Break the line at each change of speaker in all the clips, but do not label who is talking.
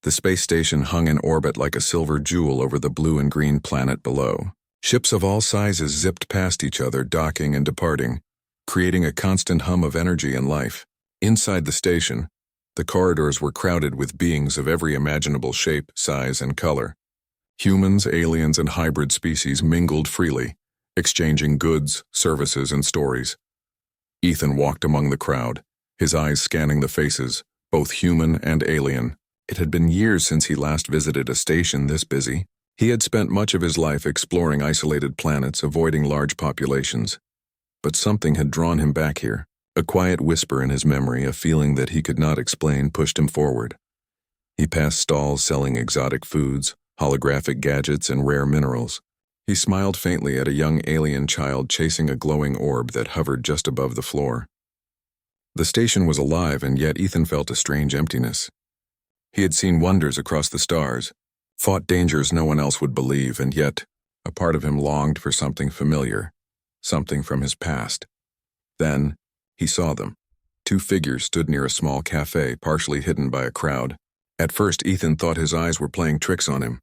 The space station hung in orbit like a silver jewel over the blue and green planet below. Ships of all sizes zipped past each other, docking and departing, creating a constant hum of energy and life. Inside the station, the corridors were crowded with beings of every imaginable shape, size, and color. Humans, aliens, and hybrid species mingled freely, exchanging goods, services, and stories. Ethan walked among the crowd, his eyes scanning the faces, both human and alien. It had been years since he last visited a station this busy. He had spent much of his life exploring isolated planets, avoiding large populations. But something had drawn him back here. A quiet whisper in his memory, a feeling that he could not explain, pushed him forward. He passed stalls selling exotic foods, holographic gadgets, and rare minerals. He smiled faintly at a young alien child chasing a glowing orb that hovered just above the floor. The station was alive, and yet Ethan felt a strange emptiness. He had seen wonders across the stars, fought dangers no one else would believe, and yet a part of him longed for something familiar, something from his past. Then he saw them. Two figures stood near a small cafe, partially hidden by a crowd. At first, Ethan thought his eyes were playing tricks on him.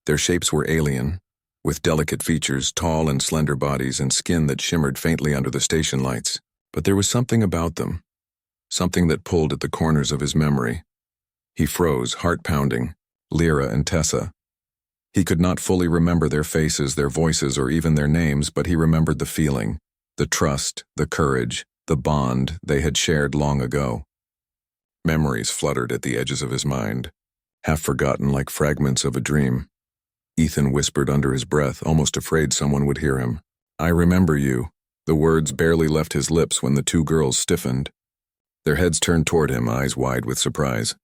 Their shapes were alien, with delicate features, tall and slender bodies, and skin that shimmered faintly under the station lights. But there was something about them, something that pulled at the corners of his memory. He froze, heart pounding. Lyra and Tessa. He could not fully remember their faces, their voices, or even their names, but he remembered the feeling, the trust, the courage, the bond they had shared long ago. Memories fluttered at the edges of his mind, half forgotten like fragments of a dream. Ethan whispered under his breath, almost afraid someone would hear him. "I remember you." The words barely left his lips when the two girls stiffened. Their heads turned toward him, eyes wide with surprise.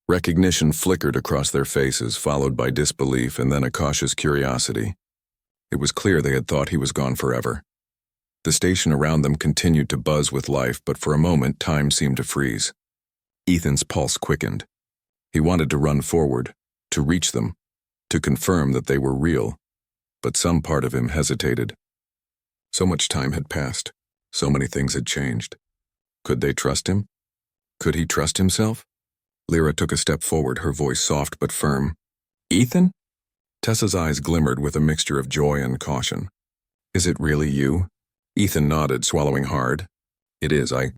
Recognition flickered across their faces, followed by disbelief and then a cautious curiosity. It was clear they had thought he was gone forever. The station around them continued to buzz with life, but for a moment time seemed to freeze. Ethan's pulse quickened. He wanted to run forward, to reach them, to confirm that they were real, but some part of him hesitated. So much time had passed. So many things had changed. Could they trust him? Could he trust himself? Lyra took a step forward, her voice soft but firm. "Ethan?" Tessa's eyes glimmered with a mixture of joy and caution. "Is it really you?" Ethan nodded, swallowing hard. "It is. I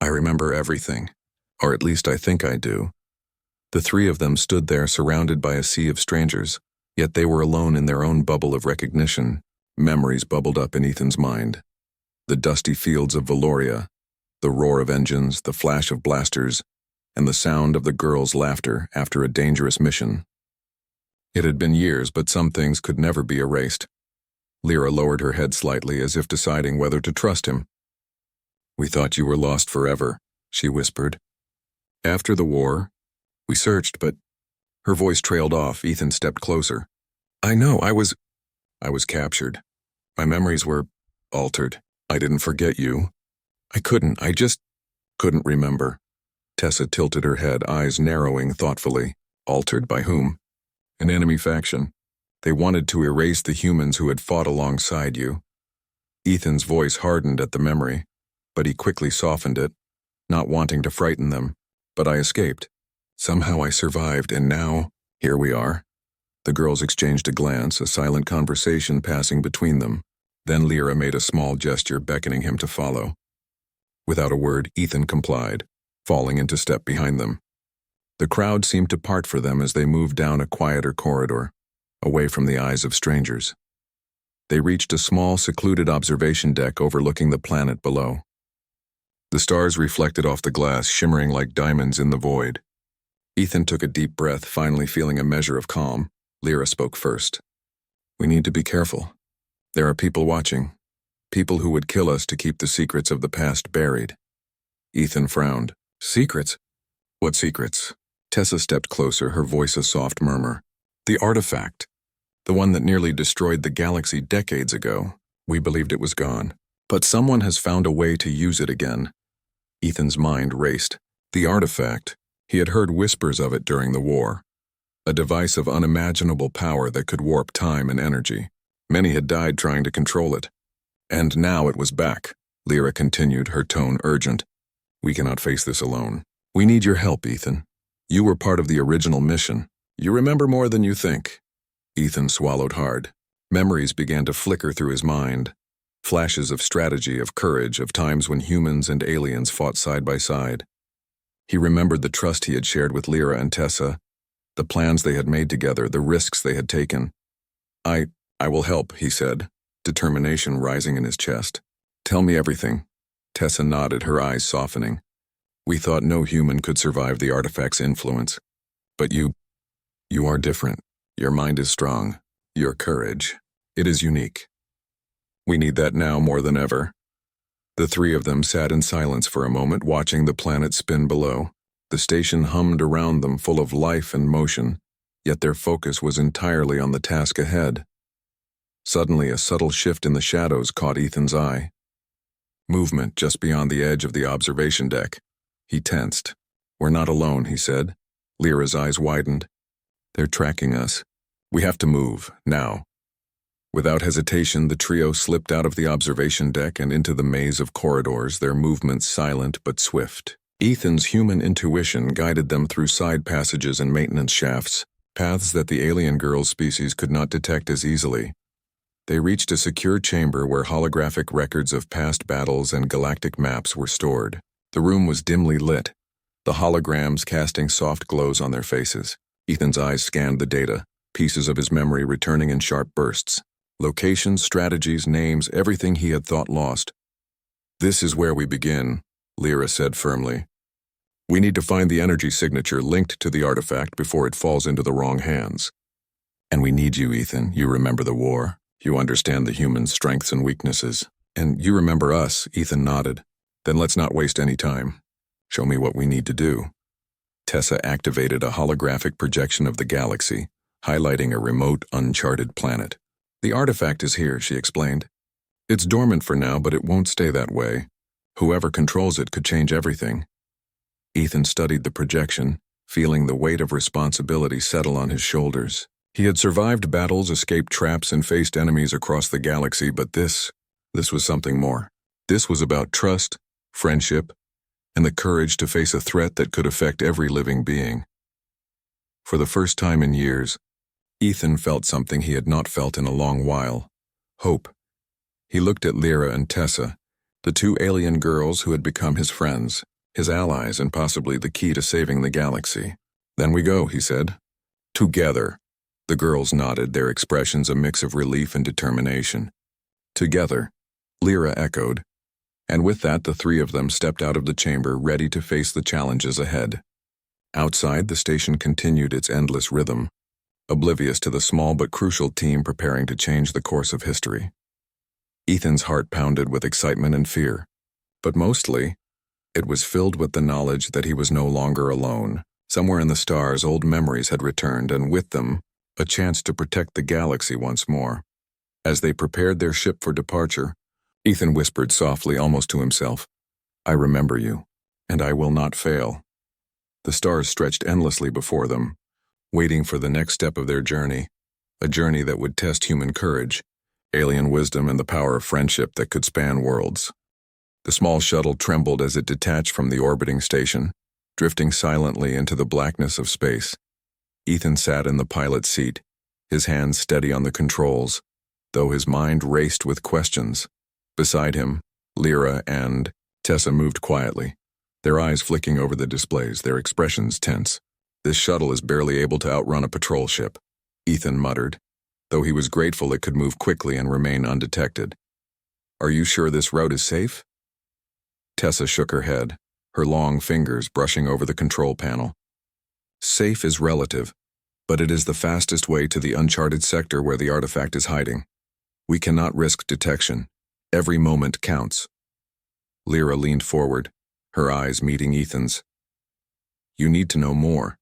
remember everything. Or at least I think I do." The three of them stood there surrounded by a sea of strangers, yet they were alone in their own bubble of recognition. Memories bubbled up in Ethan's mind. The dusty fields of Valoria, the roar of engines, the flash of blasters, and the sound of the girls' laughter after a dangerous mission. It had been years, but some things could never be erased. Lyra lowered her head slightly, as if deciding whether to trust him. "We thought you were lost forever," she whispered. "After the war, we searched, but..." Her voice trailed off. Ethan stepped closer. "I know, I was captured. My memories were altered. I didn't forget you. I just couldn't remember." Tessa tilted her head, eyes narrowing thoughtfully. "Altered by whom?" "An enemy faction. They wanted to erase the humans who had fought alongside you." Ethan's voice hardened at the memory, but he quickly softened it, not wanting to frighten them. "But I escaped. Somehow I survived, and now, here we are." The girls exchanged a glance, a silent conversation passing between them. Then Lyra made a small gesture, beckoning him to follow. Without a word, Ethan complied, falling into step behind them. The crowd seemed to part for them as they moved down a quieter corridor, away from the eyes of strangers. They reached a small, secluded observation deck overlooking the planet below. The stars reflected off the glass, shimmering like diamonds in the void. Ethan took a deep breath, finally feeling a measure of calm. Lyra spoke first. "We need to be careful. There are people watching, people who would kill us to keep the secrets of the past buried." Ethan frowned. "Secrets? What secrets?" Tessa stepped closer, her voice a soft murmur. "The artifact. The one that nearly destroyed the galaxy decades ago. We believed it was gone. But someone has found a way to use it again." Ethan's mind raced. The artifact. He had heard whispers of it during the war. A device of unimaginable power that could warp time and energy. Many had died trying to control it. And now it was back. Lyra continued, her tone urgent. "We cannot face this alone. We need your help, Ethan. You were part of the original mission. You remember more than you think." Ethan swallowed hard. Memories began to flicker through his mind. Flashes of strategy, of courage, of times when humans and aliens fought side by side. He remembered the trust he had shared with Lyra and Tessa, the plans they had made together, the risks they had taken. I will help," he said, determination rising in his chest. "Tell me everything." Tessa nodded, her eyes softening. "We thought no human could survive the artifact's influence. But you are different. Your mind is strong. Your courage, it is unique. We need that now more than ever." The three of them sat in silence for a moment, watching the planet spin below. The station hummed around them, full of life and motion, yet their focus was entirely on the task ahead. Suddenly, a subtle shift in the shadows caught Ethan's eye. Movement just beyond the edge of the observation deck. He tensed. "We're not alone," he said. Lyra's eyes widened. "They're tracking us. We have to move, now." Without hesitation, the trio slipped out of the observation deck and into the maze of corridors, their movements silent but swift. Ethan's human intuition guided them through side passages and maintenance shafts, paths that the alien girl's species could not detect as easily. They reached a secure chamber where holographic records of past battles and galactic maps were stored. The room was dimly lit, the holograms casting soft glows on their faces. Ethan's eyes scanned the data, pieces of his memory returning in sharp bursts. Locations, strategies, names, everything he had thought lost. "This is where we begin," Lyra said firmly. "We need to find the energy signature linked to the artifact before it falls into the wrong hands. And we need you, Ethan. You remember the war. You understand the human strengths and weaknesses. And you remember us," Ethan nodded. "Then let's not waste any time. Show me what we need to do." Tessa activated a holographic projection of the galaxy, highlighting a remote, uncharted planet. "The artifact is here," she explained. "It's dormant for now, but it won't stay that way. Whoever controls it could change everything." Ethan studied the projection, feeling the weight of responsibility settle on his shoulders. He had survived battles, escaped traps, and faced enemies across the galaxy, but this was something more. This was about trust, friendship, and the courage to face a threat that could affect every living being. For the first time in years, Ethan felt something he had not felt in a long while: hope. He looked at Lyra and Tessa, the two alien girls who had become his friends, his allies, and possibly the key to saving the galaxy. "Then we go," he said. "Together." The girls nodded, their expressions a mix of relief and determination. "Together," Lyra echoed. And with that, the three of them stepped out of the chamber, ready to face the challenges ahead. Outside, the station continued its endless rhythm, oblivious to the small but crucial team preparing to change the course of history. Ethan's heart pounded with excitement and fear, but mostly, it was filled with the knowledge that he was no longer alone. Somewhere in the stars, old memories had returned, and with them, a chance to protect the galaxy once more. As they prepared their ship for departure, Ethan whispered softly, almost to himself, "I remember you, and I will not fail." The stars stretched endlessly before them, waiting for the next step of their journey, a journey that would test human courage, alien wisdom, and the power of friendship that could span worlds. The small shuttle trembled as it detached from the orbiting station, drifting silently into the blackness of space. Ethan sat in the pilot's seat, his hands steady on the controls, though his mind raced with questions. Beside him, Lyra and Tessa moved quietly, their eyes flicking over the displays, their expressions tense. "This shuttle is barely able to outrun a patrol ship," Ethan muttered, though he was grateful it could move quickly and remain undetected. "Are you sure this route is safe?" Tessa shook her head, her long fingers brushing over the control panel. "Safe is relative, but it is the fastest way to the uncharted sector where the artifact is hiding. We cannot risk detection. Every moment counts." Lyra leaned forward, her eyes meeting Ethan's. "You need to know more.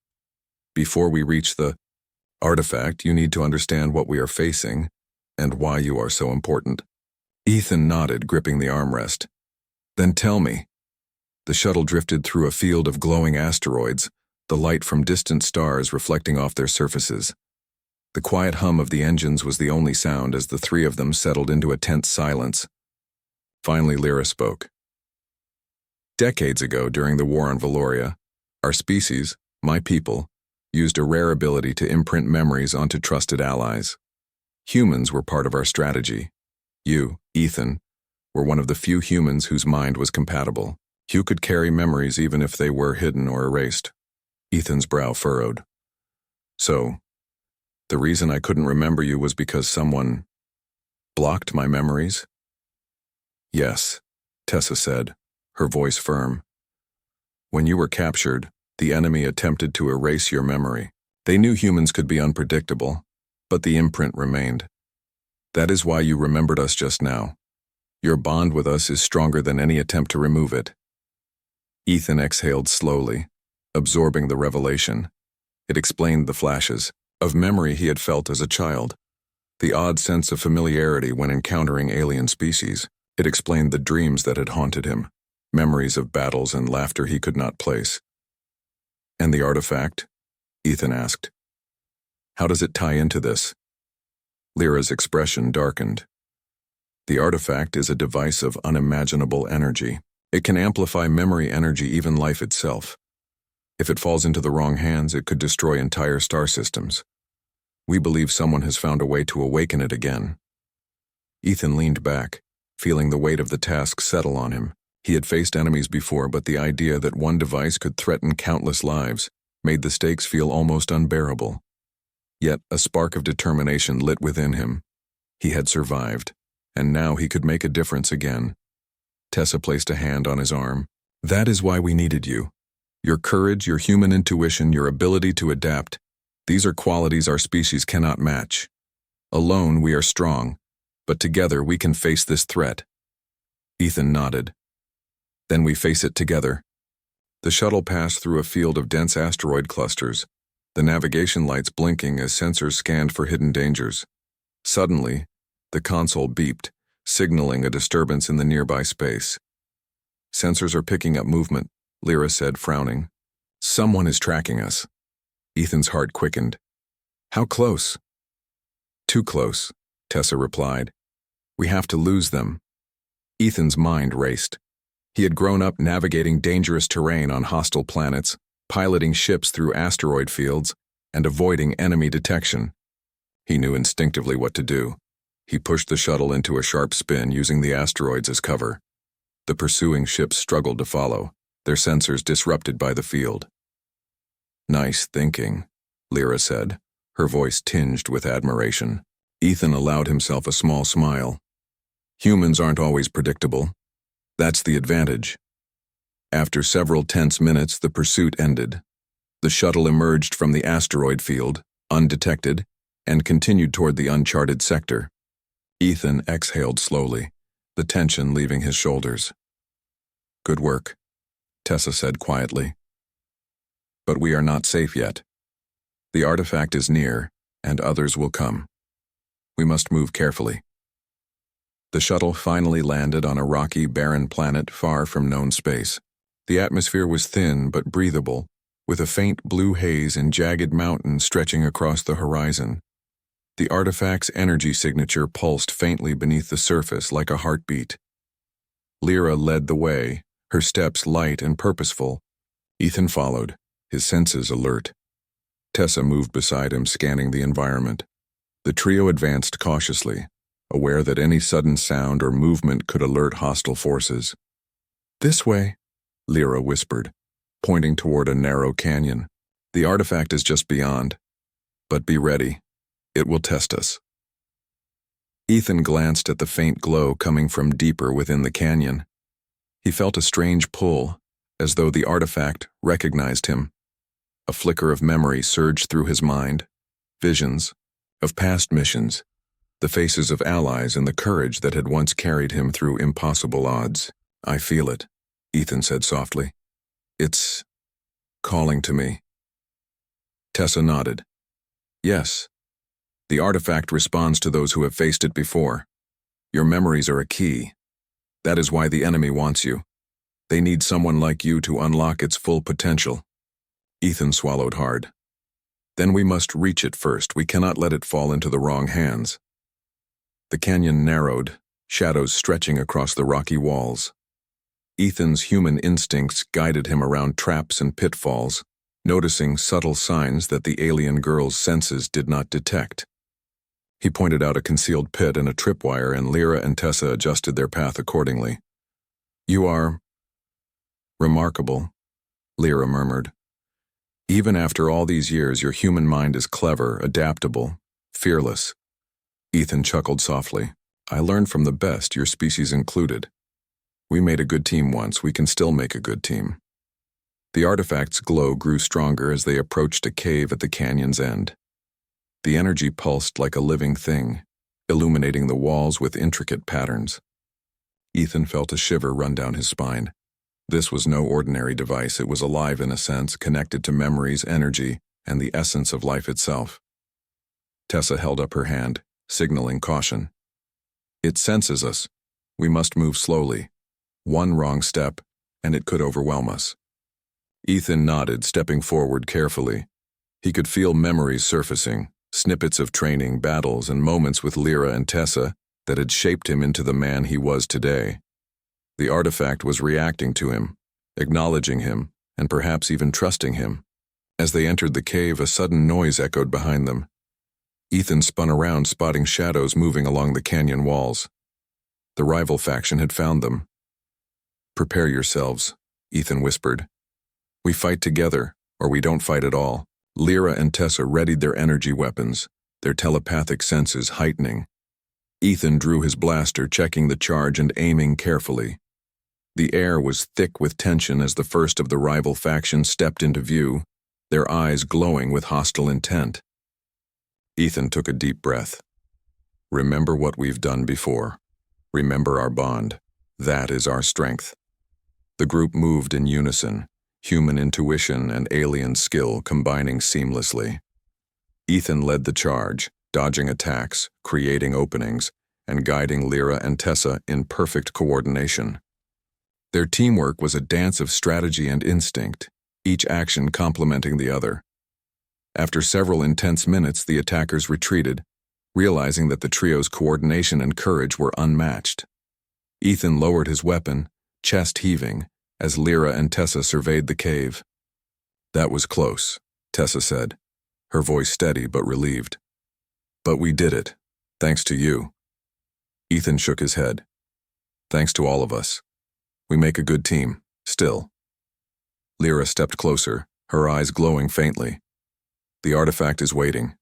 Before we reach the artifact, you need to understand what we are facing and why you are so important." Ethan nodded, gripping the armrest. "Then tell me." The shuttle drifted through a field of glowing asteroids, the light from distant stars reflecting off their surfaces. The quiet hum of the engines was the only sound as the three of them settled into a tense silence. Finally, Lyra spoke. "Decades ago, during the war on Valoria, our species, My people used a rare ability to imprint memories onto trusted allies. Humans were part of our strategy. You, Ethan, were one of the few humans whose mind was compatible. You could carry memories even if they were hidden or erased. Ethan's brow furrowed. So, the reason I couldn't remember you was because someone blocked my memories? Yes, Tessa said, her voice firm. When you were captured, the enemy attempted to erase your memory. They knew humans could be unpredictable, but the imprint remained. That is why you remembered us just now. Your bond with us is stronger than any attempt to remove it. Ethan exhaled slowly, absorbing the revelation. It explained the flashes of memory he had felt as a child, the odd sense of familiarity when encountering alien species. It explained the dreams that had haunted him, memories of battles and laughter he could not place. And the artifact? Ethan asked. How does it tie into this? Lyra's expression darkened. The artifact is a device of unimaginable energy. It can amplify memory energy, even life itself. If it falls into the wrong hands, it could destroy entire star systems. We believe someone has found a way to awaken it again. Ethan leaned back, feeling the weight of the task settle on him. He had faced enemies before, but the idea that one device could threaten countless lives made the stakes feel almost unbearable. Yet a spark of determination lit within him. He had survived, and now he could make a difference again. Tessa placed a hand on his arm. That is why we needed you. Your courage, your human intuition, your ability to adapt. These are qualities our species cannot match. Alone, we are strong, but together we can face this threat. Ethan nodded. Then we face it together. The shuttle passed through a field of dense asteroid clusters, the navigation lights blinking as sensors scanned for hidden dangers. Suddenly, the console beeped, signaling a disturbance in the nearby space. Sensors are picking up movement, Lyra said, frowning. Someone is tracking us. Ethan's heart quickened. How close? Too close, Tessa replied. We have to lose them. Ethan's mind raced. He had grown up navigating dangerous terrain on hostile planets, piloting ships through asteroid fields, and avoiding enemy detection. He knew instinctively what to do. He pushed the shuttle into a sharp spin, using the asteroids as cover. The pursuing ships struggled to follow, their sensors disrupted by the field. Nice thinking, Lyra said, her voice tinged with admiration. Ethan allowed himself a small smile. Humans aren't always predictable. That's the advantage. After several tense minutes, the pursuit ended. The shuttle emerged from the asteroid field, undetected, and continued toward the uncharted sector. Ethan exhaled slowly, the tension leaving his shoulders. Good work, Tessa said quietly. But we are not safe yet. The artifact is near, and others will come. We must move carefully. The shuttle finally landed on a rocky, barren planet far from known space. The atmosphere was thin but breathable, with a faint blue haze and jagged mountains stretching across the horizon. The artifact's energy signature pulsed faintly beneath the surface like a heartbeat. Lyra led the way, her steps light and purposeful. Ethan followed, his senses alert. Tessa moved beside him, scanning the environment. The trio advanced cautiously, aware that any sudden sound or movement could alert hostile forces. This way, Lyra whispered, pointing toward a narrow canyon. The artifact is just beyond. But be ready. It will test us. Ethan glanced at the faint glow coming from deeper within the canyon. He felt a strange pull, as though the artifact recognized him. A flicker of memory surged through his mind. Visions of past missions, the faces of allies and the courage that had once carried him through impossible odds. I feel it, Ethan said softly. It's calling to me. Tessa nodded. Yes. The artifact responds to those who have faced it before. Your memories are a key. That is why the enemy wants you. They need someone like you to unlock its full potential. Ethan swallowed hard. Then we must reach it first. We cannot let it fall into the wrong hands. The canyon narrowed, shadows stretching across the rocky walls. Ethan's human instincts guided him around traps and pitfalls, noticing subtle signs that the alien girl's senses did not detect. He pointed out a concealed pit and a tripwire, and Lyra and Tessa adjusted their path accordingly. "You are remarkable," Lyra murmured. "Even after all these years, your human mind is clever, adaptable, fearless." Ethan chuckled softly. "I learned from the best, your species included. We made a good team once, we can still make a good team." The artifact's glow grew stronger as they approached a cave at the canyon's end. The energy pulsed like a living thing, illuminating the walls with intricate patterns. Ethan felt a shiver run down his spine. This was no ordinary device. It was alive in a sense, connected to memories, energy, and the essence of life itself. Tessa held up her hand, signaling caution. "It senses us. We must move slowly. One wrong step, and it could overwhelm us." Ethan nodded, stepping forward carefully. He could feel memories surfacing, snippets of training, battles, and moments with Lyra and Tessa that had shaped him into the man he was today. The artifact was reacting to him, acknowledging him, and perhaps even trusting him. As they entered the cave, a sudden noise echoed behind them. Ethan spun around, spotting shadows moving along the canyon walls. The rival faction had found them. "Prepare yourselves," Ethan whispered. "We fight together, or we don't fight at all." Lyra and Tessa readied their energy weapons, their telepathic senses heightening. Ethan drew his blaster, checking the charge and aiming carefully. The air was thick with tension as the first of the rival faction stepped into view, their eyes glowing with hostile intent. Ethan took a deep breath. "Remember what we've done before. Remember our bond. That is our strength." The group moved in unison, human intuition and alien skill combining seamlessly. Ethan led the charge, dodging attacks, creating openings, and guiding Lyra and Tessa in perfect coordination. Their teamwork was a dance of strategy and instinct, each action complementing the other. After several intense minutes, the attackers retreated, realizing that the trio's coordination and courage were unmatched. Ethan lowered his weapon, chest heaving, as Lyra and Tessa surveyed the cave. "That was close," Tessa said, her voice steady but relieved. "But we did it, thanks to you." Ethan shook his head. "Thanks to all of us. We make a good team, still." Lyra stepped closer, her eyes glowing faintly. "The artifact is waiting.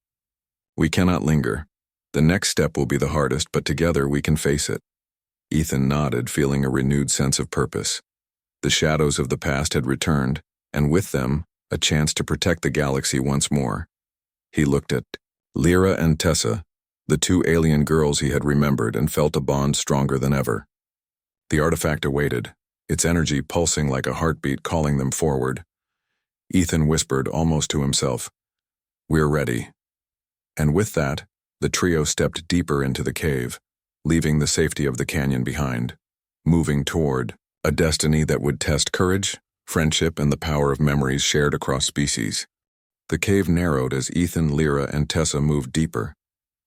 We cannot linger. The next step will be the hardest, but together we can face it." Ethan nodded, feeling a renewed sense of purpose. The shadows of the past had returned, and with them, a chance to protect the galaxy once more. He looked at Lyra and Tessa, the two alien girls he had remembered, and felt a bond stronger than ever. The artifact awaited, its energy pulsing like a heartbeat calling them forward. Ethan whispered almost to himself, "We're ready." And with that, the trio stepped deeper into the cave, leaving the safety of the canyon behind, moving toward a destiny that would test courage, friendship, and the power of memories shared across species. The cave narrowed as Ethan, Lyra, and Tessa moved deeper,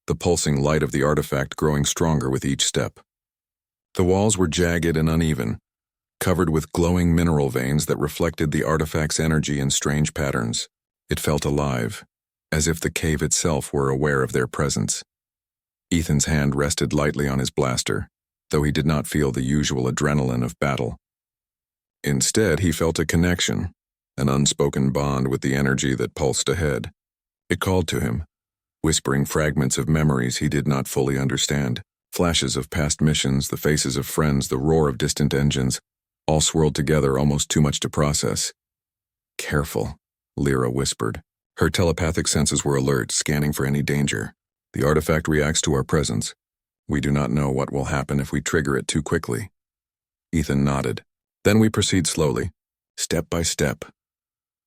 the pulsing light of the artifact growing stronger with each step. The walls were jagged and uneven, covered with glowing mineral veins that reflected the artifact's energy in strange patterns. It felt alive, as if the cave itself were aware of their presence. Ethan's hand rested lightly on his blaster, though he did not feel the usual adrenaline of battle. Instead, he felt a connection, an unspoken bond with the energy that pulsed ahead. It called to him, whispering fragments of memories he did not fully understand, flashes of past missions, the faces of friends, the roar of distant engines, all swirled together, almost too much to process. "Careful," Lyra whispered. Her telepathic senses were alert, scanning for any danger. "The artifact reacts to our presence. We do not know what will happen if we trigger it too quickly." Ethan nodded. "Then we proceed slowly, step by step."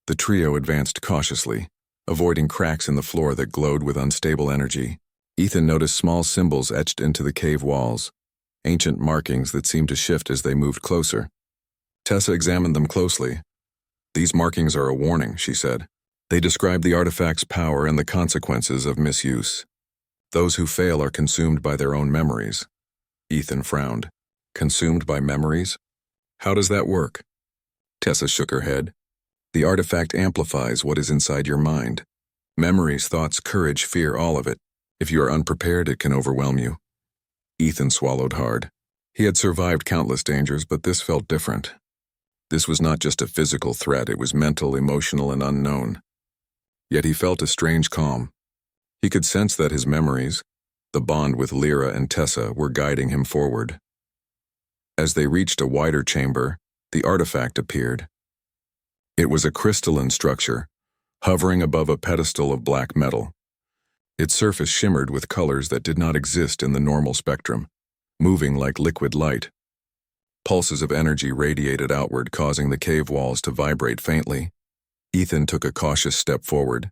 The trio advanced cautiously, avoiding cracks in the floor that glowed with unstable energy. Ethan noticed small symbols etched into the cave walls, ancient markings that seemed to shift as they moved closer. Tessa examined them closely. "These markings are a warning," she said. "They describe the artifact's power and the consequences of misuse. Those who fail are consumed by their own memories." Ethan frowned. "Consumed by memories? How does that work?" Tessa shook her head. The artifact amplifies what is inside your mind. Memories, thoughts, courage, fear, all of it. If you are unprepared, it can overwhelm you. Ethan swallowed hard. He had survived countless dangers, but this felt different. This was not just a physical threat, it was mental, emotional, and unknown. Yet he felt a strange calm. He could sense that his memories, the bond with Lyra and Tessa, were guiding him forward. As they reached a wider chamber, the artifact appeared. It was a crystalline structure, hovering above a pedestal of black metal. Its surface shimmered with colors that did not exist in the normal spectrum, moving like liquid light. Pulses of energy radiated outward, causing the cave walls to vibrate faintly. Ethan took a cautious step forward.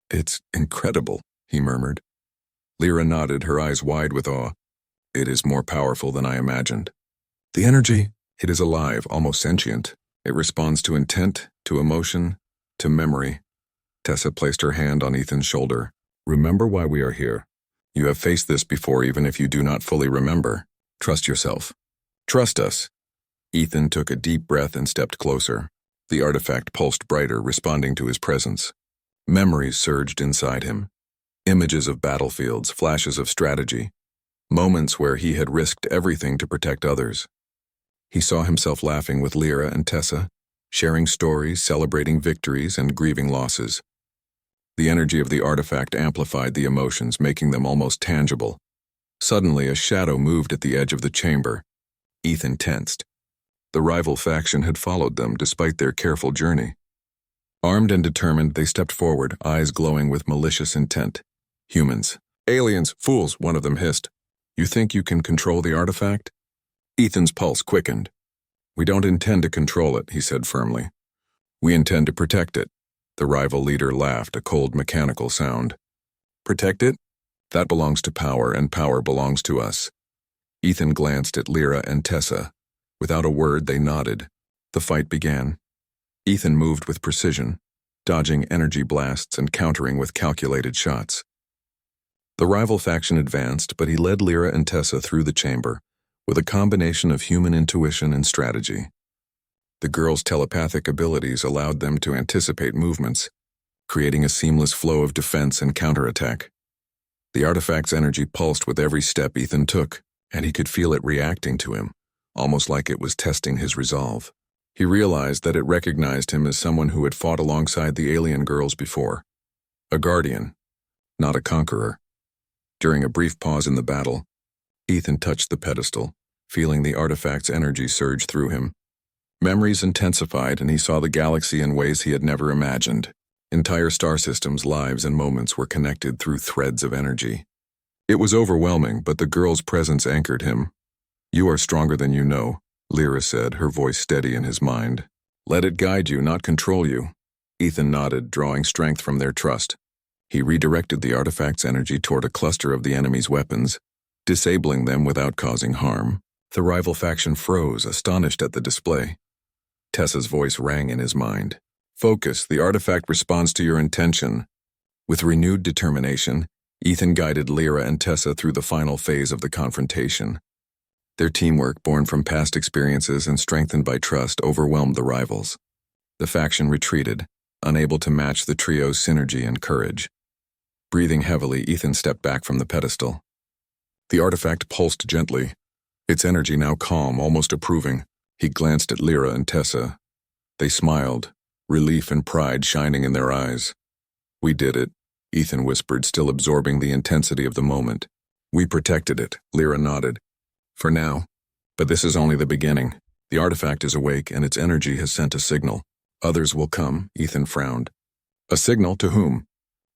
"It's incredible," he murmured. Lyra nodded, her eyes wide with awe. "It is more powerful than I imagined. The energy, it is alive, almost sentient. It responds to intent, to emotion, to memory." Tessa placed her hand on Ethan's shoulder. "Remember why we are here. You have faced this before, even if you do not fully remember. Trust yourself. Trust us." Ethan took a deep breath and stepped closer. The artifact pulsed brighter, responding to his presence. Memories surged inside him. Images of battlefields, flashes of strategy, moments where he had risked everything to protect others. He saw himself laughing with Lyra and Tessa, sharing stories, celebrating victories, and grieving losses. The energy of the artifact amplified the emotions, making them almost tangible. Suddenly, a shadow moved at the edge of the chamber. Ethan tensed. The rival faction had followed them despite their careful journey. Armed and determined, they stepped forward, eyes glowing with malicious intent. "Humans. Aliens. Fools," one of them hissed. "You think you can control the artifact?" Ethan's pulse quickened. "We don't intend to control it," he said firmly. "We intend to protect it." The rival leader laughed, a cold mechanical sound. "Protect it? That belongs to power, and power belongs to us." Ethan glanced at Lyra and Tessa. Without a word, they nodded. The fight began. Ethan moved with precision, dodging energy blasts and countering with calculated shots. The rival faction advanced, but he led Lyra and Tessa through the chamber, with a combination of human intuition and strategy. The girls' telepathic abilities allowed them to anticipate movements, creating a seamless flow of defense and counterattack. The artifact's energy pulsed with every step Ethan took, and he could feel it reacting to him, almost like it was testing his resolve. He realized that it recognized him as someone who had fought alongside the alien girls before. A guardian, not a conqueror. During a brief pause in the battle, Ethan touched the pedestal, feeling the artifact's energy surge through him. Memories intensified, and he saw the galaxy in ways he had never imagined. Entire star systems, lives, and moments were connected through threads of energy. It was overwhelming, but the girl's presence anchored him. "You are stronger than you know," Lyra said, her voice steady in his mind. "Let it guide you, not control you." Ethan nodded, drawing strength from their trust. He redirected the artifact's energy toward a cluster of the enemy's weapons, disabling them without causing harm. The rival faction froze, astonished at the display. Tessa's voice rang in his mind. "Focus, the artifact responds to your intention." With renewed determination, Ethan guided Lyra and Tessa through the final phase of the confrontation. Their teamwork, born from past experiences and strengthened by trust, overwhelmed the rivals. The faction retreated, unable to match the trio's synergy and courage. Breathing heavily, Ethan stepped back from the pedestal. The artifact pulsed gently, its energy now calm, almost approving. He glanced at Lyra and Tessa. They smiled, relief and pride shining in their eyes. "We did it," Ethan whispered, still absorbing the intensity of the moment. "We protected it," Lyra nodded. "For now. But this is only the beginning. The artifact is awake, and its energy has sent a signal. Others will come," Ethan frowned. "A signal to whom?"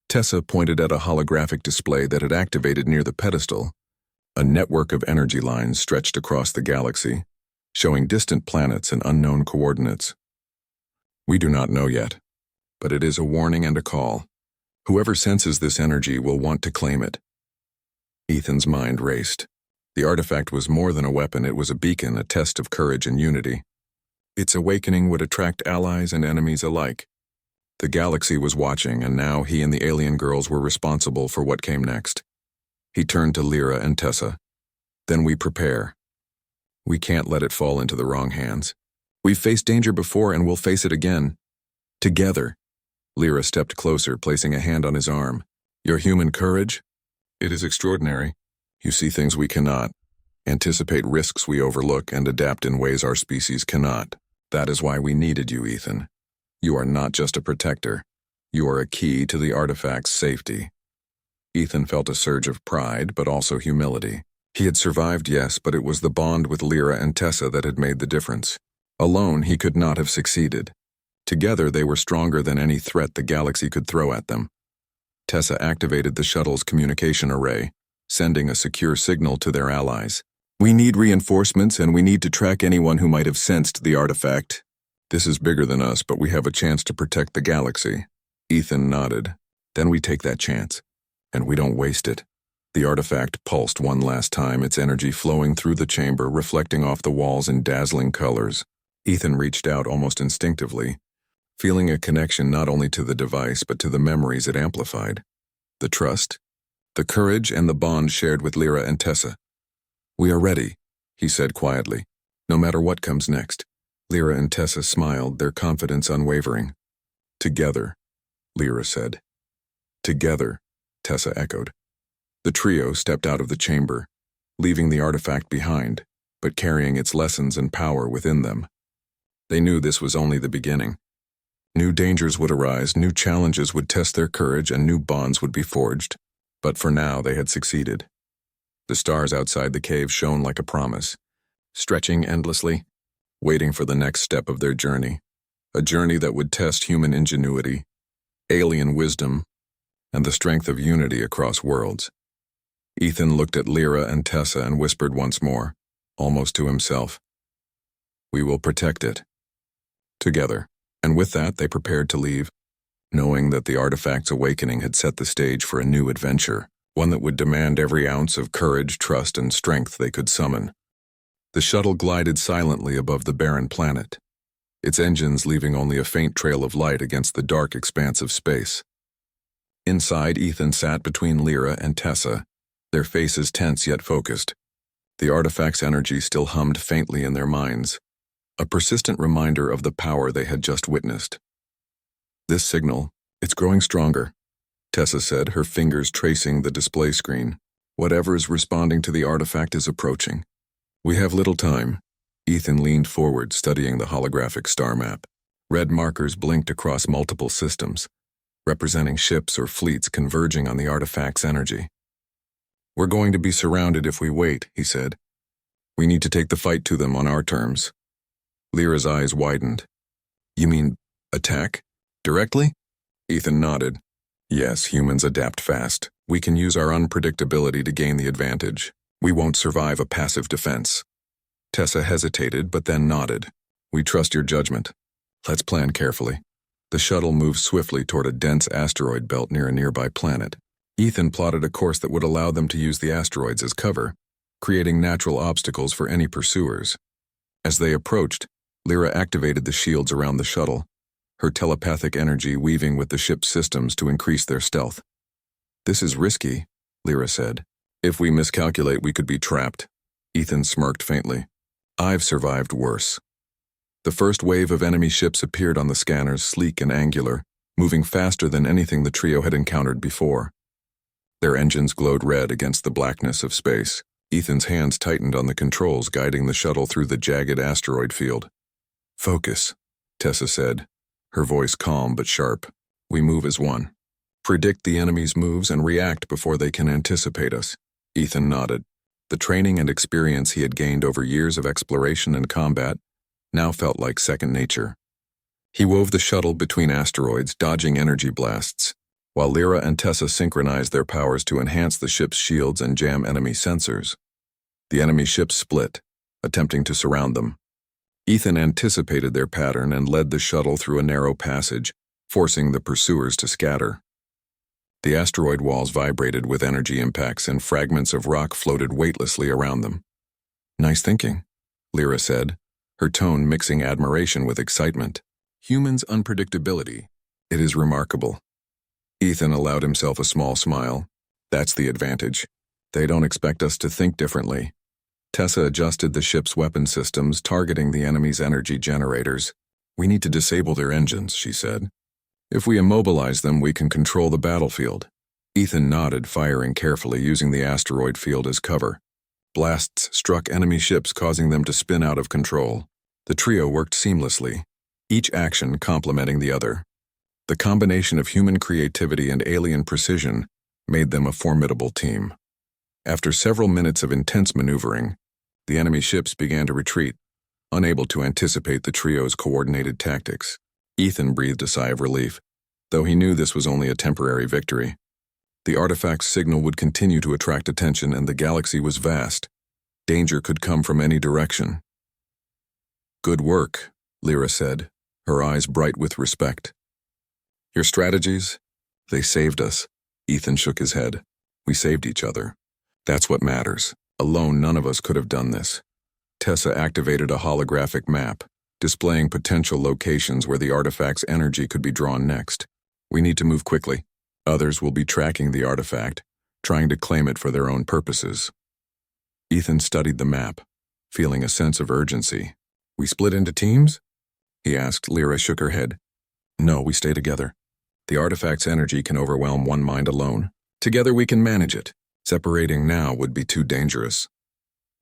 Tessa pointed at a holographic display that had activated near the pedestal. A network of energy lines stretched across the galaxy, showing distant planets and unknown coordinates. "We do not know yet, but it is a warning and a call. Whoever senses this energy will want to claim it." Ethan's mind raced. The artifact was more than a weapon, it was a beacon, a test of courage and unity. Its awakening would attract allies and enemies alike. The galaxy was watching, and now he and the alien girls were responsible for what came next. He turned to Lyra and Tessa. "Then we prepare. We can't let it fall into the wrong hands. We've faced danger before and we'll face it again." Together. Lyra stepped closer, placing a hand on his arm. Your human courage? It is extraordinary. You see things we cannot, anticipate risks we overlook, and adapt in ways our species cannot. That is why we needed you, Ethan. You are not just a protector. You are a key to the artifact's safety. Ethan felt a surge of pride, but also humility. He had survived, yes, but it was the bond with Lyra and Tessa that had made the difference. Alone, he could not have succeeded. Together, they were stronger than any threat the galaxy could throw at them. Tessa activated the shuttle's communication array, sending a secure signal to their allies. We need reinforcements, and we need to track anyone who might have sensed the artifact. This is bigger than us, but we have a chance to protect the galaxy. Ethan nodded. Then we take that chance, and we don't waste it. The artifact pulsed one last time, its energy flowing through the chamber, reflecting off the walls in dazzling colors. Ethan reached out almost instinctively, feeling a connection not only to the device but to the memories it amplified. The trust, the courage, and the bond shared with Lyra and Tessa. We are ready, he said quietly, no matter what comes next. Lyra and Tessa smiled, their confidence unwavering. Together, Lyra said. Together, Tessa echoed. The trio stepped out of the chamber, leaving the artifact behind, but carrying its lessons and power within them. They knew this was only the beginning. New dangers would arise, new challenges would test their courage, and new bonds would be forged. But for now, they had succeeded. The stars outside the cave shone like a promise, stretching endlessly, waiting for the next step of their journey, a journey that would test human ingenuity, alien wisdom, and the strength of unity across worlds. Ethan looked at Lyra and Tessa and whispered once more, almost to himself, "We will protect it." Together. And with that, they prepared to leave, knowing that the artifact's awakening had set the stage for a new adventure, one that would demand every ounce of courage, trust, and strength they could summon. The shuttle glided silently above the barren planet, its engines leaving only a faint trail of light against the dark expanse of space. Inside, Ethan sat between Lyra and Tessa, their faces tense yet focused. The artifact's energy still hummed faintly in their minds, a persistent reminder of the power they had just witnessed. This signal, it's growing stronger, Tessa said, her fingers tracing the display screen. Whatever is responding to the artifact is approaching. We have little time. Ethan leaned forward, studying the holographic star map. Red markers blinked across multiple systems, representing ships or fleets converging on the artifact's energy. We're going to be surrounded if we wait, he said. We need to take the fight to them on our terms. Lyra's eyes widened. You mean attack? Directly? Ethan nodded. Yes, humans adapt fast. We can use our unpredictability to gain the advantage. We won't survive a passive defense. Tessa hesitated, but then nodded. We trust your judgment. Let's plan carefully. The shuttle moved swiftly toward a dense asteroid belt near a nearby planet. Ethan plotted a course that would allow them to use the asteroids as cover, creating natural obstacles for any pursuers. As they approached, Lyra activated the shields around the shuttle, her telepathic energy weaving with the ship's systems to increase their stealth. This is risky, Lyra said. If we miscalculate, we could be trapped. Ethan smirked faintly. I've survived worse. The first wave of enemy ships appeared on the scanners, sleek and angular, moving faster than anything the trio had encountered before. Their engines glowed red against the blackness of space. Ethan's hands tightened on the controls, guiding the shuttle through the jagged asteroid field. Focus, Tessa said, her voice calm but sharp. We move as one. Predict the enemy's moves and react before they can anticipate us. Ethan nodded. The training and experience he had gained over years of exploration and combat now felt like second nature. He wove the shuttle between asteroids, dodging energy blasts, while Lyra and Tessa synchronized their powers to enhance the ship's shields and jam enemy sensors. The enemy ships split, attempting to surround them. Ethan anticipated their pattern and led the shuttle through a narrow passage, forcing the pursuers to scatter. The asteroid walls vibrated with energy impacts and fragments of rock floated weightlessly around them. Nice thinking, Lyra said, her tone mixing admiration with excitement. Humans' unpredictability. It is remarkable. Ethan allowed himself a small smile. That's the advantage. They don't expect us to think differently. Tessa adjusted the ship's weapon systems, targeting the enemy's energy generators. We need to disable their engines, she said. If we immobilize them, we can control the battlefield. Ethan nodded, firing carefully, using the asteroid field as cover. Blasts struck enemy ships, causing them to spin out of control. The trio worked seamlessly, each action complementing the other. The combination of human creativity and alien precision made them a formidable team. After several minutes of intense maneuvering, the enemy ships began to retreat, unable to anticipate the trio's coordinated tactics. Ethan breathed a sigh of relief, though he knew this was only a temporary victory. The artifact's signal would continue to attract attention, and the galaxy was vast. Danger could come from any direction. "Good work," Lyra said, her eyes bright with respect. "Your strategies? They saved us." Ethan shook his head. "We saved each other. That's what matters. Alone, none of us could have done this." Tessa activated a holographic map, displaying potential locations where the artifact's energy could be drawn next. "We need to move quickly. Others will be tracking the artifact, trying to claim it for their own purposes." Ethan studied the map, feeling a sense of urgency. "We split into teams?" he asked. Lyra shook her head. "No, we stay together. The artifact's energy can overwhelm one mind alone. Together we can manage it. Separating now would be too dangerous."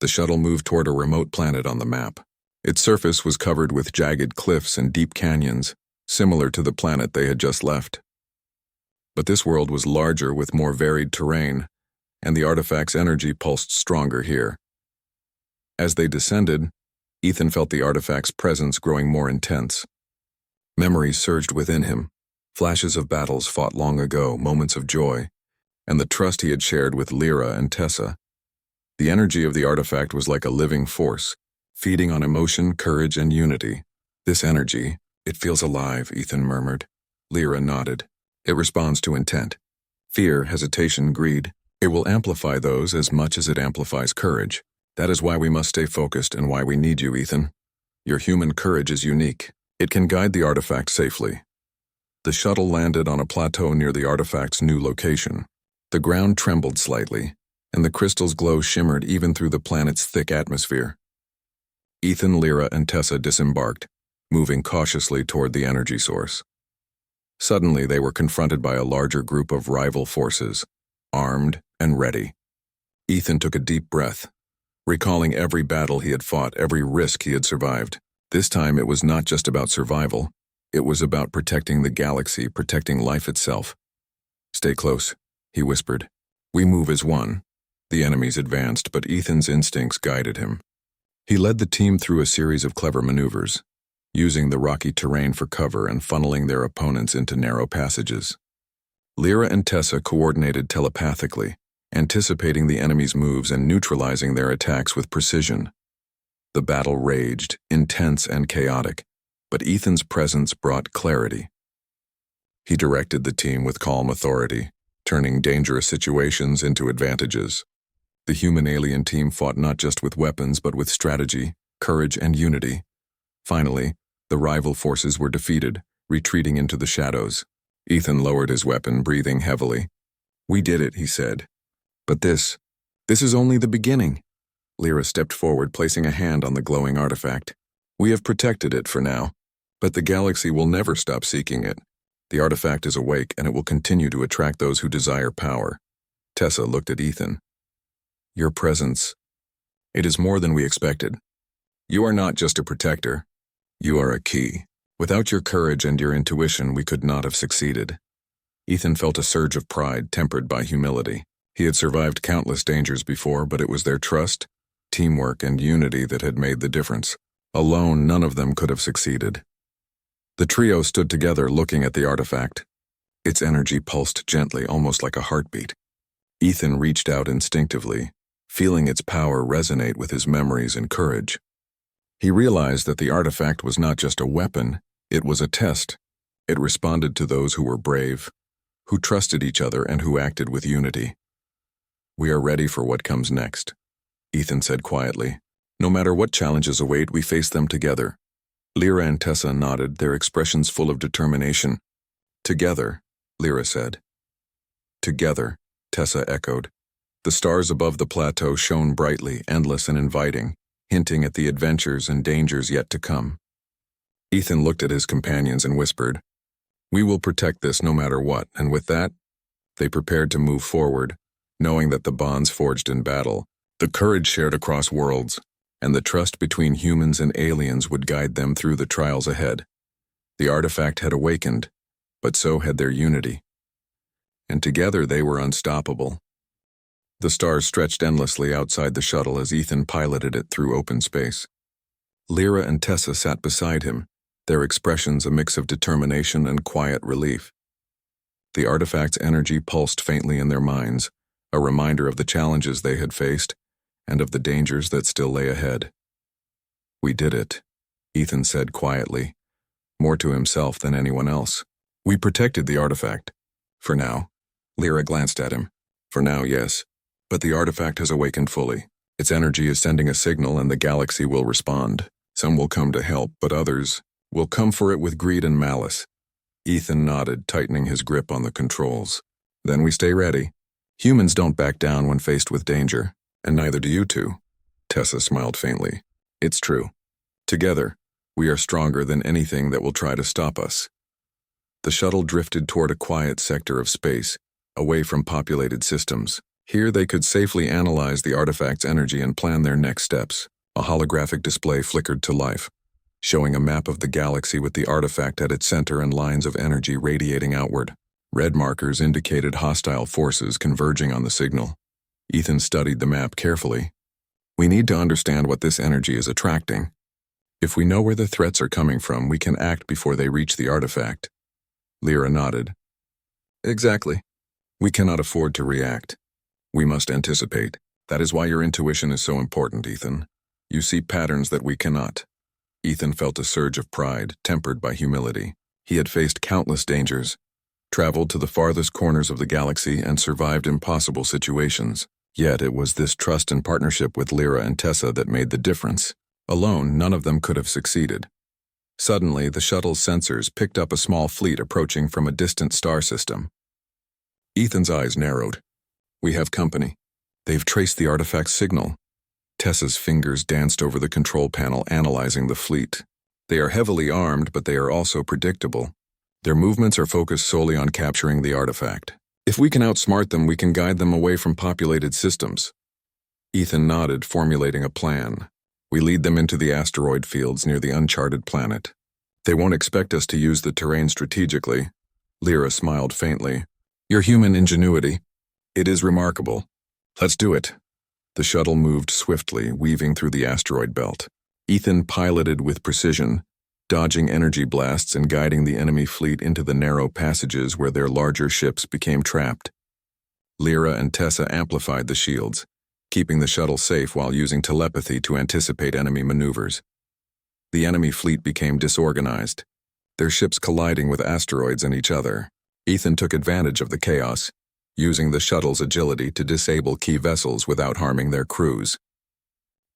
The shuttle moved toward a remote planet on the map. Its surface was covered with jagged cliffs and deep canyons, similar to the planet they had just left. But this world was larger with more varied terrain, and the artifact's energy pulsed stronger here. As they descended, Ethan felt the artifact's presence growing more intense. Memories surged within him, flashes of battles fought long ago, moments of joy, and the trust he had shared with Lyra and Tessa. The energy of the artifact was like a living force, feeding on emotion, courage, and unity. "This energy, it feels alive," Ethan murmured. Lyra nodded. "It responds to intent. Fear, hesitation, greed. It will amplify those as much as it amplifies courage. That is why we must stay focused and why we need you, Ethan. Your human courage is unique. It can guide the artifact safely." The shuttle landed on a plateau near the artifact's new location. The ground trembled slightly, and the crystal's glow shimmered even through the planet's thick atmosphere. Ethan, Lyra, and Tessa disembarked, moving cautiously toward the energy source. Suddenly, they were confronted by a larger group of rival forces, armed and ready. Ethan took a deep breath, recalling every battle he had fought, every risk he had survived. This time, it was not just about survival. It was about protecting the galaxy, protecting life itself. "Stay close," he whispered. "We move as one." The enemies advanced, but Ethan's instincts guided him. He led the team through a series of clever maneuvers, using the rocky terrain for cover and funneling their opponents into narrow passages. Lyra and Tessa coordinated telepathically, anticipating the enemy's moves and neutralizing their attacks with precision. The battle raged, intense and chaotic, but Ethan's presence brought clarity. He directed the team with calm authority, turning dangerous situations into advantages. The human-alien team fought not just with weapons but with strategy, courage, and unity. Finally, the rival forces were defeated, retreating into the shadows. Ethan lowered his weapon, breathing heavily. "We did it," he said. "But this is only the beginning." Lyra stepped forward, placing a hand on the glowing artifact. "We have protected it for now, but the galaxy will never stop seeking it. The artifact is awake, and it will continue to attract those who desire power." Tessa looked at Ethan. "Your presence, it is more than we expected. You are not just a protector. You are a key. Without your courage and your intuition, we could not have succeeded." Ethan felt a surge of pride tempered by humility. He had survived countless dangers before, but it was their trust, teamwork, and unity that had made the difference. Alone, none of them could have succeeded. The trio stood together looking at the artifact. Its energy pulsed gently, almost like a heartbeat. Ethan reached out instinctively, feeling its power resonate with his memories and courage. He realized that the artifact was not just a weapon, it was a test. It responded to those who were brave, who trusted each other, and who acted with unity. "We are ready for what comes next," Ethan said quietly. "No matter what challenges await, we face them together." Lyra and Tessa nodded, their expressions full of determination. "Together," Lyra said. "Together," Tessa echoed. The stars above the plateau shone brightly, endless and inviting, hinting at the adventures and dangers yet to come. Ethan looked at his companions and whispered, "We will protect this no matter what," and with that, they prepared to move forward, knowing that the bonds forged in battle, the courage shared across worlds, and the trust between humans and aliens would guide them through the trials ahead. The artifact had awakened, but so had their unity. And together they were unstoppable. The stars stretched endlessly outside the shuttle as Ethan piloted it through open space. Lyra and Tessa sat beside him, their expressions a mix of determination and quiet relief. The artifact's energy pulsed faintly in their minds, a reminder of the challenges they had faced and of the dangers that still lay ahead. "We did it," Ethan said quietly, more to himself than anyone else. "We protected the artifact. For now." Lyra glanced at him. "For now, yes. But the artifact has awakened fully. Its energy is sending a signal and the galaxy will respond. Some will come to help, but others will come for it with greed and malice." Ethan nodded, tightening his grip on the controls. "Then we stay ready. Humans don't back down when faced with danger, and neither do you two." Tessa smiled faintly. "It's true. Together, we are stronger than anything that will try to stop us." The shuttle drifted toward a quiet sector of space, away from populated systems. Here they could safely analyze the artifact's energy and plan their next steps. A holographic display flickered to life, showing a map of the galaxy with the artifact at its center and lines of energy radiating outward. Red markers indicated hostile forces converging on the signal. Ethan studied the map carefully. "We need to understand what this energy is attracting. If we know where the threats are coming from, we can act before they reach the artifact." Lyra nodded. "Exactly. We cannot afford to react. We must anticipate. That is why your intuition is so important, Ethan. You see patterns that we cannot." Ethan felt a surge of pride, tempered by humility. He had faced countless dangers, traveled to the farthest corners of the galaxy, and survived impossible situations. Yet it was this trust and partnership with Lyra and Tessa that made the difference. Alone, none of them could have succeeded. Suddenly, the shuttle's sensors picked up a small fleet approaching from a distant star system. Ethan's eyes narrowed. "We have company. They've traced the artifact's signal." Tessa's fingers danced over the control panel, analyzing the fleet. "They are heavily armed, but they are also predictable. Their movements are focused solely on capturing the artifact. If we can outsmart them, we can guide them away from populated systems." Ethan nodded, formulating a plan. "We lead them into the asteroid fields near the uncharted planet. They won't expect us to use the terrain strategically." Lyra smiled faintly. "Your human ingenuity. It is remarkable. Let's do it." The shuttle moved swiftly, weaving through the asteroid belt. Ethan piloted with precision, dodging energy blasts and guiding the enemy fleet into the narrow passages where their larger ships became trapped. Lyra and Tessa amplified the shields, keeping the shuttle safe while using telepathy to anticipate enemy maneuvers. The enemy fleet became disorganized, their ships colliding with asteroids and each other. Ethan took advantage of the chaos, using the shuttle's agility to disable key vessels without harming their crews.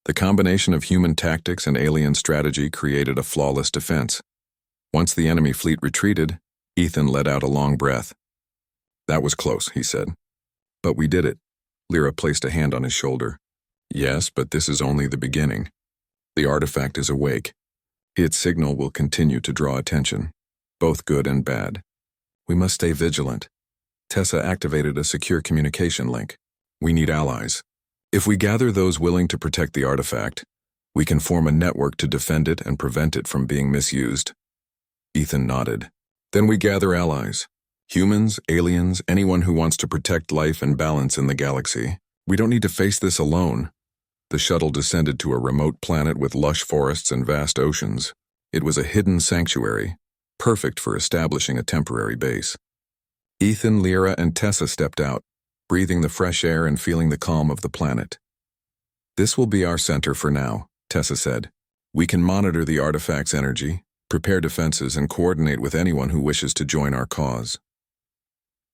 The combination of human tactics and alien strategy created a flawless defense. Once the enemy fleet retreated, Ethan let out a long breath. "That was close," he said. "But we did it." Lyra placed a hand on his shoulder. "Yes, but this is only the beginning. The artifact is awake. Its signal will continue to draw attention, both good and bad. We must stay vigilant." Tessa activated a secure communication link. "We need allies. If we gather those willing to protect the artifact, we can form a network to defend it and prevent it from being misused." Ethan nodded. "Then we gather allies. Humans, aliens, anyone who wants to protect life and balance in the galaxy. We don't need to face this alone." The shuttle descended to a remote planet with lush forests and vast oceans. It was a hidden sanctuary, perfect for establishing a temporary base. Ethan, Lyra, and Tessa stepped out, breathing the fresh air and feeling the calm of the planet. "This will be our center for now," Tessa said. "We can monitor the artifact's energy, prepare defenses, and coordinate with anyone who wishes to join our cause."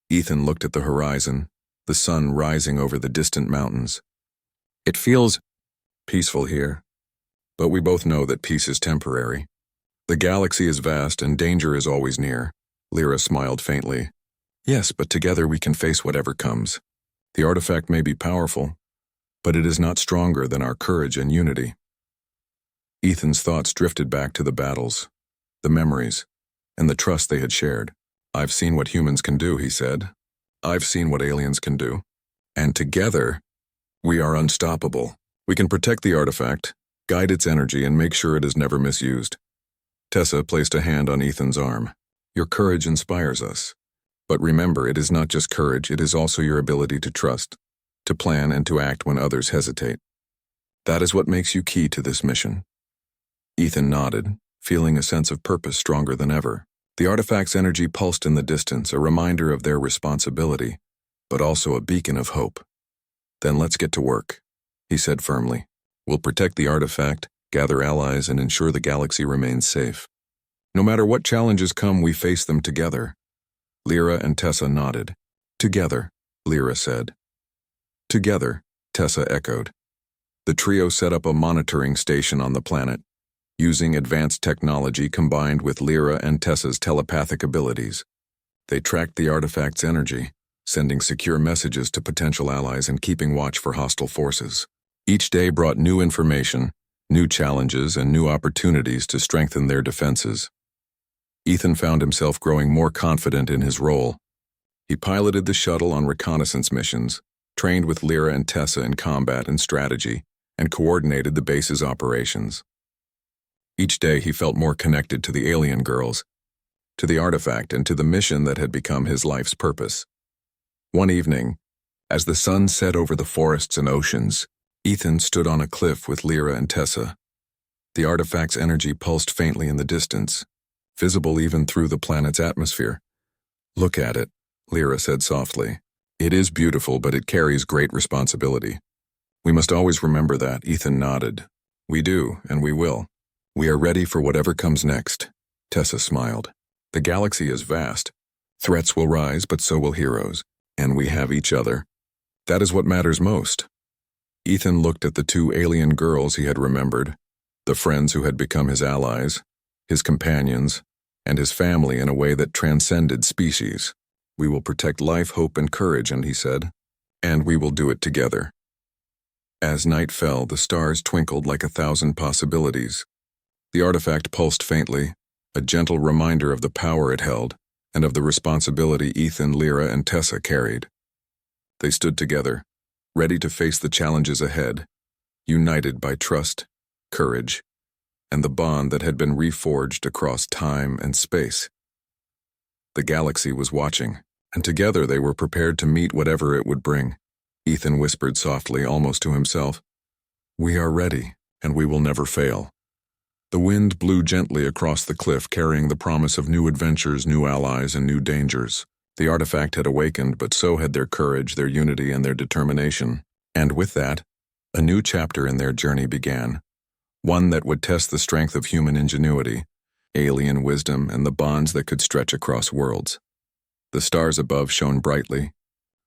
Ethan looked at the horizon, the sun rising over the distant mountains. "It feels peaceful here, but we both know that peace is temporary. The galaxy is vast and danger is always near." Lyra smiled faintly. "Yes, but together we can face whatever comes. The artifact may be powerful, but it is not stronger than our courage and unity." Ethan's thoughts drifted back to the battles. the memories, and the trust they had shared. "I've seen what humans can do," he said. "I've seen what aliens can do. And together, we are unstoppable. We can protect the artifact, guide its energy, and make sure it is never misused." Tessa placed a hand on Ethan's arm. "Your courage inspires us. But remember, it is not just courage, it is also your ability to trust, to plan, and to act when others hesitate. That is what makes you key to this mission." Ethan nodded, feeling a sense of purpose stronger than ever. The artifact's energy pulsed in the distance, a reminder of their responsibility, but also a beacon of hope. "Then let's get to work," he said firmly. "We'll protect the artifact, gather allies, and ensure the galaxy remains safe. No matter what challenges come, we face them together." Lyra and Tessa nodded. "Together," Lyra said. "Together," Tessa echoed. The trio set up a monitoring station on the planet, using advanced technology combined with Lyra and Tessa's telepathic abilities. They tracked the artifact's energy, sending secure messages to potential allies and keeping watch for hostile forces. Each day brought new information, new challenges, and new opportunities to strengthen their defenses. Ethan found himself growing more confident in his role. He piloted the shuttle on reconnaissance missions, trained with Lyra and Tessa in combat and strategy, and coordinated the base's operations. Each day he felt more connected to the alien girls, to the artifact, and to the mission that had become his life's purpose. One evening, as the sun set over the forests and oceans, Ethan stood on a cliff with Lyra and Tessa. The artifact's energy pulsed faintly in the distance, visible even through the planet's atmosphere. "Look at it," Lyra said softly. "It is beautiful, but it carries great responsibility. We must always remember that." Ethan nodded. "We do, and we will. We are ready for whatever comes next." Tessa smiled. "The galaxy is vast. Threats will rise, but so will heroes. And we have each other. That is what matters most." Ethan looked at the two alien girls he had remembered, the friends who had become his allies, his companions, and his family in a way that transcended species. "We will protect life, hope, and courage," and he said, "and we will do it together." As night fell, the stars twinkled like 1,000 possibilities. The artifact pulsed faintly, a gentle reminder of the power it held and of the responsibility Ethan, Lyra, and Tessa carried. They stood together, ready to face the challenges ahead, united by trust, courage, and the bond that had been reforged across time and space. The galaxy was watching, and together they were prepared to meet whatever it would bring. Ethan whispered softly, almost to himself, "We are ready, and we will never fail." The wind blew gently across the cliff, carrying the promise of new adventures, new allies, and new dangers. The artifact had awakened, but so had their courage, their unity, and their determination. And with that, a new chapter in their journey began, one that would test the strength of human ingenuity, alien wisdom, and the bonds that could stretch across worlds. The stars above shone brightly,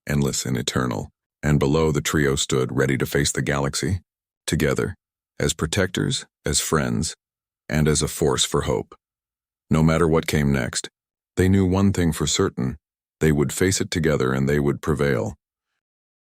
endless and eternal, and below the trio stood, ready to face the galaxy, together, as protectors, as friends, and as a force for hope. No matter what came next, they knew one thing for certain: they would face it together and they would prevail.